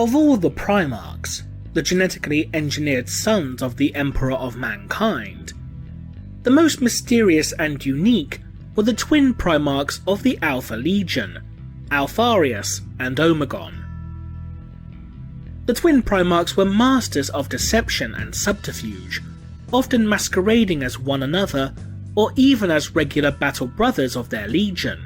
Of all the Primarchs, the genetically engineered sons of the Emperor of Mankind, the most mysterious and unique were the twin Primarchs of the Alpha Legion, Alpharius and Omegon. The twin Primarchs were masters of deception and subterfuge, often masquerading as one another or even as regular battle brothers of their legion.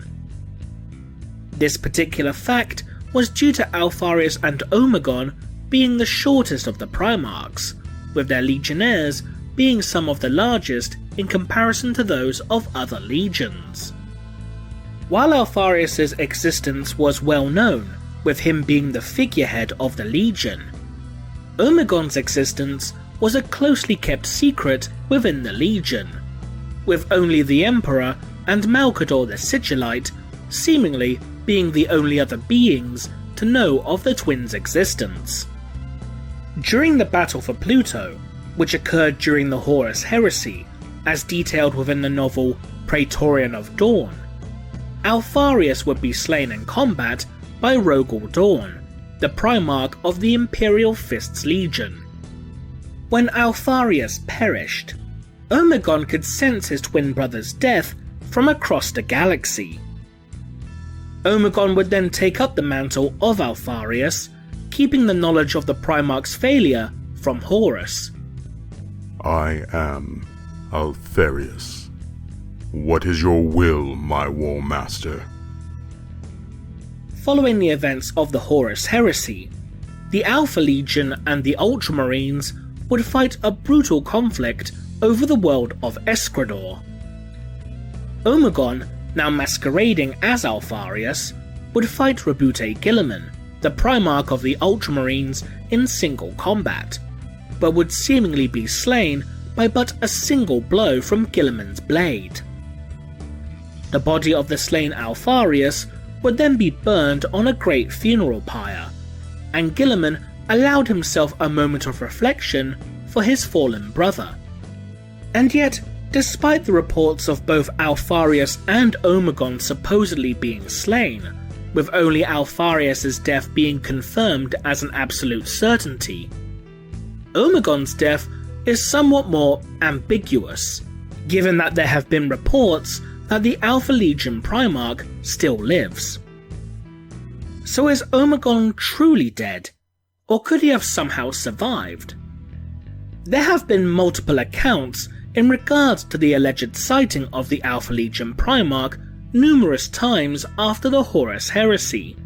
This particular fact was due to Alpharius and Omegon being the shortest of the Primarchs, with their legionnaires being some of the largest in comparison to those of other legions. While Alpharius's existence was well known, with him being the figurehead of the legion, Omegon's existence was a closely kept secret within the legion, with only the Emperor and Malcador the Sigillite seemingly being the only other beings to know of the twins' existence. During the battle for Pluto, which occurred during the Horus Heresy, as detailed within the novel Praetorian of Dawn, Alpharius would be slain in combat by Rogel Dawn, the Primarch of the Imperial Fists Legion. When Alpharius perished, Omegon could sense his twin brother's death from across the galaxy. Omegon would then take up the mantle of Alpharius, keeping the knowledge of the Primarch's failure from Horus. I am Alpharius. What is your will, my War Master? Following the events of the Horus Heresy, the Alpha Legion and the Ultramarines would fight a brutal conflict over the world of Escrador. Omegon, now masquerading as Alpharius, would fight Rabute Guilliman, the Primarch of the Ultramarines, in single combat, but would seemingly be slain by but a single blow from Guilliman's blade. The body of the slain Alpharius would then be burned on a great funeral pyre, and Guilliman allowed himself a moment of reflection for his fallen brother. And yet, despite the reports of both Alpharius and Omegon supposedly being slain, with only Alpharius's death being confirmed as an absolute certainty, Omegon's death is somewhat more ambiguous, given that there have been reports that the Alpha Legion Primarch still lives. So is Omegon truly dead, or could he have somehow survived? There have been multiple accounts in regards to the alleged sighting of the Alpha Legion Primarch numerous times after the Horus Heresy.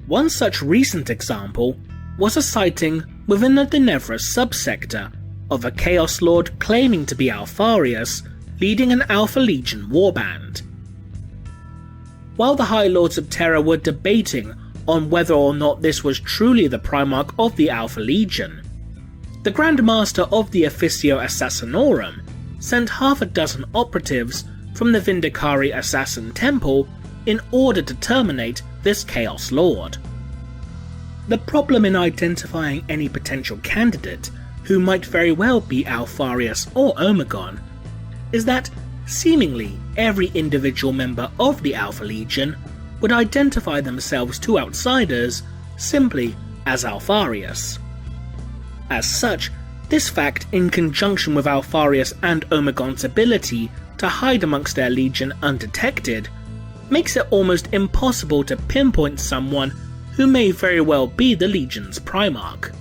One such recent example was a sighting within the Denevra subsector of a Chaos Lord claiming to be Alpharius leading an Alpha Legion warband. While the High Lords of Terra were debating on whether or not this was truly the Primarch of the Alpha Legion, the Grand Master of the Officio Assassinorum sent half a dozen operatives from the Vindicari Assassin Temple in order to terminate this Chaos Lord. The problem in identifying any potential candidate who might very well be Alpharius or Omegon is that seemingly every individual member of the Alpha Legion would identify themselves to outsiders simply as Alpharius. As such, this fact, in conjunction with Alpharius and Omegon's ability to hide amongst their legion undetected, makes it almost impossible to pinpoint someone who may very well be the Legion's Primarch.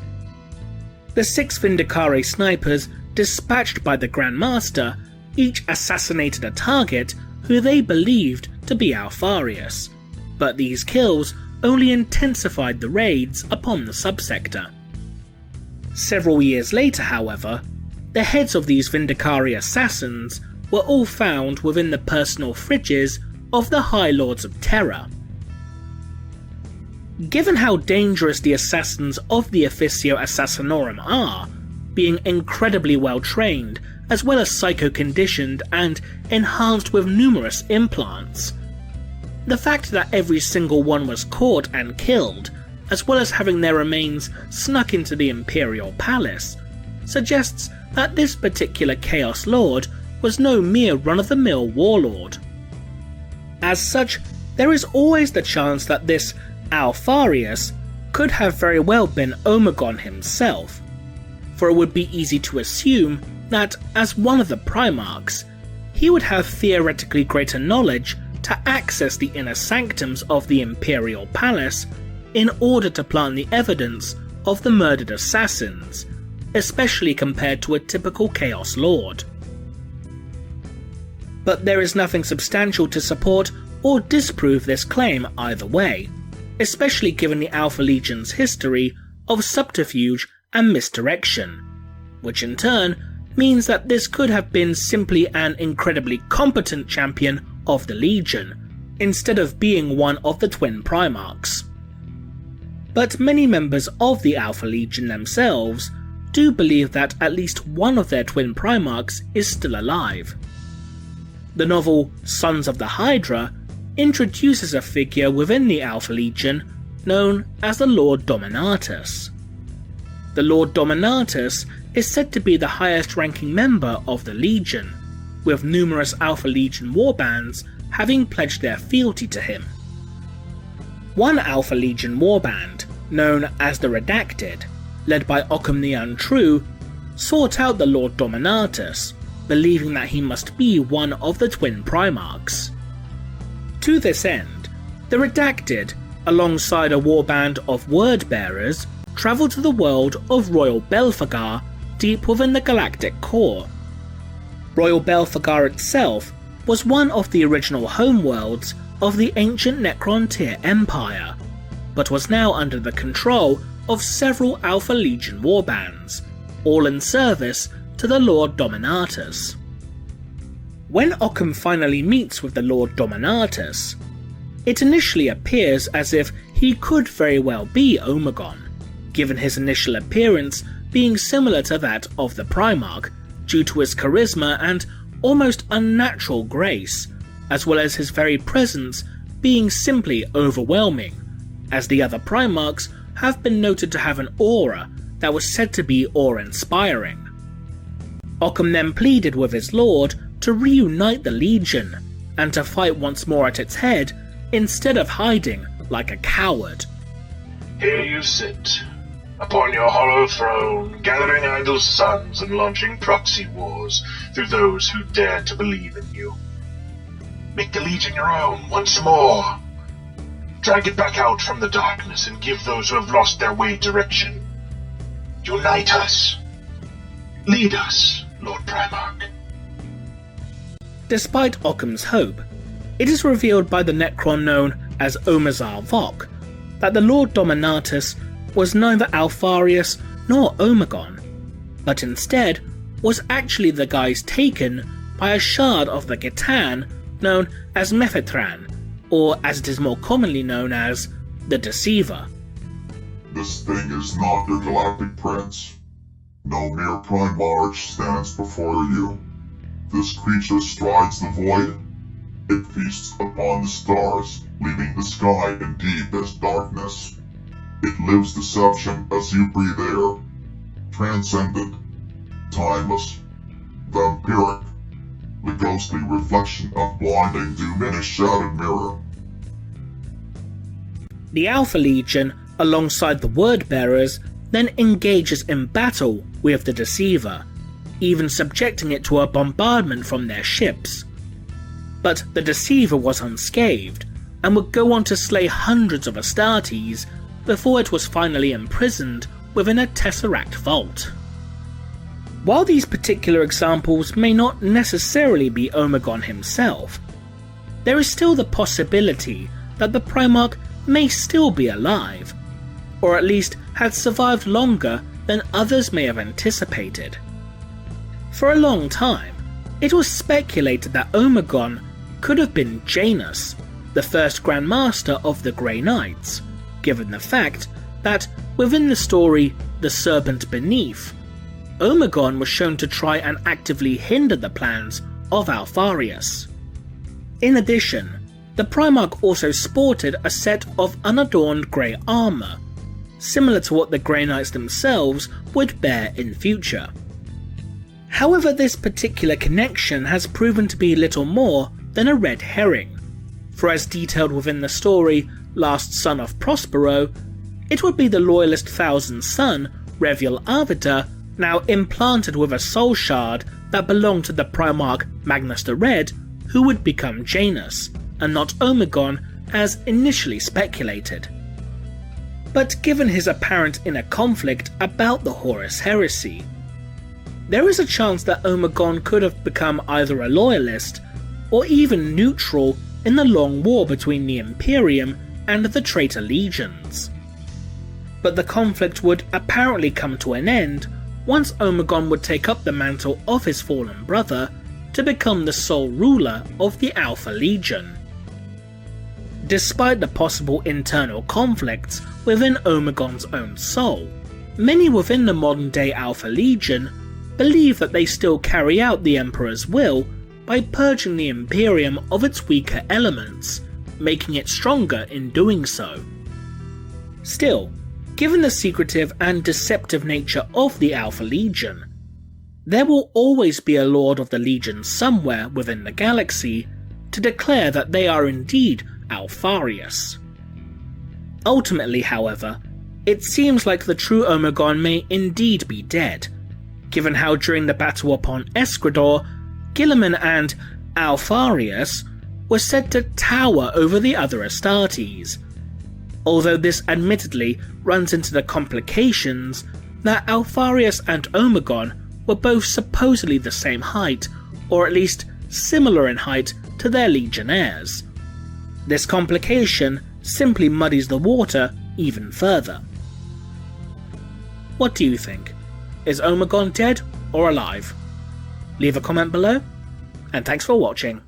The 6 Vindicari snipers dispatched by the Grand Master each assassinated a target who they believed to be Alpharius, but these kills only intensified the raids upon the subsector. Several years later, however, the heads of these Vindicari assassins were all found within the personal fridges of the High Lords of Terra. Given how dangerous the assassins of the Officio Assassinorum are, being incredibly well trained as well as psycho-conditioned and enhanced with numerous implants, the fact that every single one was caught and killed, as well as having their remains snuck into the Imperial Palace, suggests that this particular Chaos Lord was no mere run-of-the-mill warlord. As such, there is always the chance that this Alpharius could have very well been Omegon himself, for it would be easy to assume that, as one of the Primarchs, he would have theoretically greater knowledge to access the inner sanctums of the Imperial Palace in order to plant the evidence of the murdered assassins, especially compared to a typical Chaos Lord. But there is nothing substantial to support or disprove this claim either way, especially given the Alpha Legion's history of subterfuge and misdirection, which in turn means that this could have been simply an incredibly competent champion of the Legion, instead of being one of the twin Primarchs. But many members of the Alpha Legion themselves do believe that at least one of their twin Primarchs is still alive. The novel Sons of the Hydra introduces a figure within the Alpha Legion known as the Lord Dominatus. The Lord Dominatus is said to be the highest ranking member of the Legion, with numerous Alpha Legion warbands having pledged their fealty to him. One Alpha Legion warband, known as the Redacted, led by Occam the Untrue, sought out the Lord Dominatus, believing that he must be one of the twin Primarchs. To this end, the Redacted, alongside a warband of Word-Bearers, travelled to the world of Royal Belphegor deep within the galactic core. Royal Belphegor itself was one of the original homeworlds of the ancient Necron-Tyr Empire, but was now under the control of several Alpha Legion warbands, all in service to the Lord Dominatus. When Occam finally meets with the Lord Dominatus, it initially appears as if he could very well be Omegon, given his initial appearance being similar to that of the Primarch due to his charisma and almost unnatural grace, as well as his very presence being simply overwhelming, as the other Primarchs have been noted to have an aura that was said to be awe-inspiring. Occam then pleaded with his lord to reunite the Legion, and to fight once more at its head instead of hiding like a coward. Here you sit, upon your hollow throne, gathering idle sons and launching proxy wars through those who dare to believe in you. Make the Legion your own once more. Drag it back out from the darkness and give those who have lost their way direction. Unite us. Lead us, Lord Primarch. Despite Occam's hope, it is revealed by the Necron known as Omazar Vok that the Lord Dominatus was neither Alpharius nor Omegon, but instead was actually the guise taken by a shard of the Ghitan known as Mephitran, or as it is more commonly known as, the Deceiver. This thing is not your galactic prince. No mere Primarch stands before you. This creature strides the void. It feasts upon the stars, leaving the sky in deepest darkness. It lives deception as you breathe air. Transcendent, timeless, vampiric, the ghostly reflection of blinding diminished shadowed mirror. The Alpha Legion, alongside the Word-Bearers, then engages in battle with the Deceiver, even subjecting it to a bombardment from their ships. But the Deceiver was unscathed, and would go on to slay hundreds of Astartes before it was finally imprisoned within a Tesseract vault. While these particular examples may not necessarily be Omegon himself, there is still the possibility that the Primarch may still be alive, or at least had survived longer than others may have anticipated. For a long time, it was speculated that Omegon could have been Janus, the first Grand Master of the Grey Knights, given the fact that, within the story The Serpent Beneath, Omegon was shown to try and actively hinder the plans of Alpharius. In addition, the Primarch also sported a set of unadorned grey armour, similar to what the Grey Knights themselves would bear in future. However, this particular connection has proven to be little more than a red herring, for as detailed within the story Last Son of Prospero, it would be the Loyalist Thousand's son, Reviel Arbiter, now implanted with a soul shard that belonged to the Primarch Magnus the Red, who would become Janus, and not Omegon as initially speculated. But given his apparent inner conflict about the Horus heresy, there is a chance that Omegon could have become either a loyalist or even neutral in the long war between the Imperium and the traitor legions. But the conflict would apparently come to an end once Omegon would take up the mantle of his fallen brother to become the sole ruler of the Alpha Legion. Despite the possible internal conflicts within Omegon's own soul, many within the modern-day Alpha Legion believe that they still carry out the Emperor's will by purging the Imperium of its weaker elements, making it stronger in doing so. Still, given the secretive and deceptive nature of the Alpha Legion, there will always be a Lord of the Legion somewhere within the galaxy to declare that they are indeed Alpharius. Ultimately, however, it seems like the true Omegon may indeed be dead, given how during the battle upon Escrador, Guilliman and Alpharius were said to tower over the other Astartes, although this admittedly runs into the complications that Alpharius and Omegon were both supposedly the same height, or at least similar in height to their legionnaires. This complication simply muddies the water even further. What do you think? Is Omegon dead or alive? Leave a comment below, and thanks for watching.